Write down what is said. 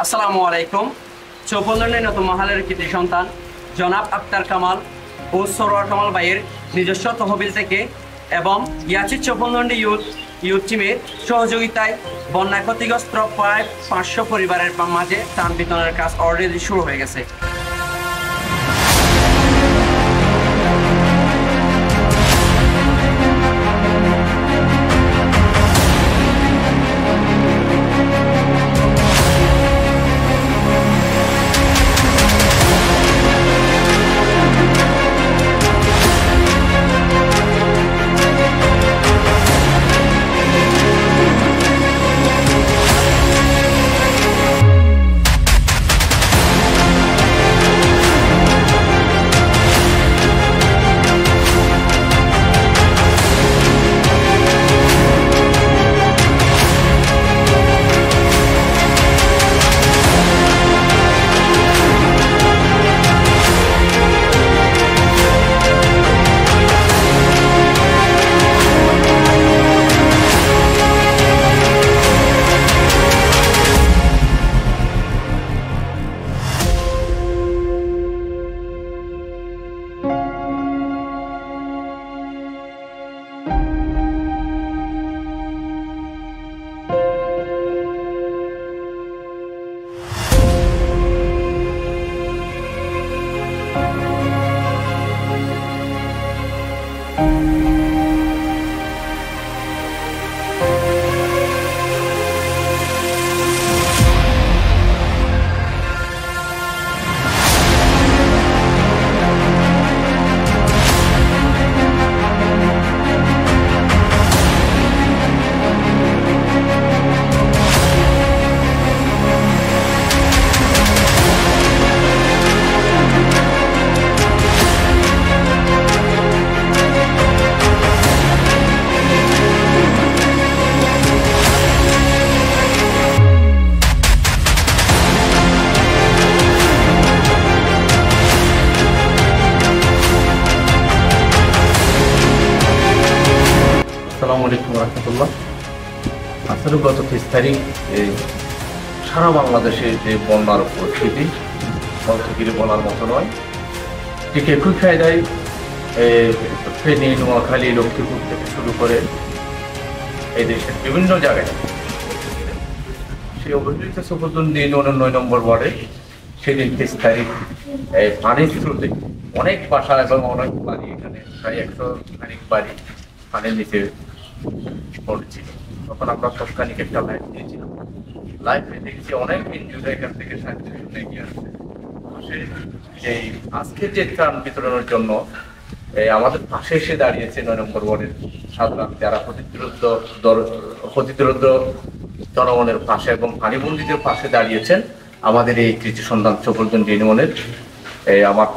আসসালামু আলাইকুম। চৌপল্লনের নতুন মহালের কৃতি সন্তান জনাব আক্তার কামাল ও সরোয়ার কামাল ভাইয়ের নিজস্ব তহবিল থেকে এবং ইয়াচির চৌপল্লন্ডি ইউথ টিমের সহযোগিতায় বন্যা ক্ষতিগ্রস্ত প্রায় 500 পরিবারের মাঝে ত্রাণ বিতরণের কাজ অলরেডি শুরু হয়ে গেছে। আসসালামু আলাইকুম রহমতুল্লাহ। আসলে গত 30 তারিখ সারা বাংলাদেশে যে বন্যার পরিস্থিতি বলতে গেলে বলার মতো নয়। ঠিক একই কায়দায় ফেনী, নোয়াখালী, লক্ষ্মীপুর থেকে শুরু করে এই দেশের বিভিন্ন জায়গায় সেই অভিযোজিত চৌপল্লন্ডি ইউনিয়নের 9 নম্বর ওয়ার্ডে সেদিন 30 তারিখ পানির স্রোতে অনেক বাসা এবং অনেক বাড়ি, এখানে প্রায় 100 খানিক বাড়ি পানির নিচে পড়েছিল। তখন আমরা তৎক্ষণিক একটা লাইভ দিয়েছিলাম। লাইভে দেখছি অনেক এনজিওরা এখান থেকে সাহায্য এগিয়ে আসছে। এই আজকের যে ত্রাণ বিতরণের জন্য আমাদের পাশে এসে দাঁড়িয়েছে 9 নম্বর ওয়ার্ডের সাধারণ যারা প্রতিদ্রুদ্ধ জনগণের পাশে এবং পানিবন্দীদের পাশে দাঁড়িয়েছেন। আমাদের এই কৃতি সন্ধান চৌপল্লন্ডি ইউনিয়নের আমার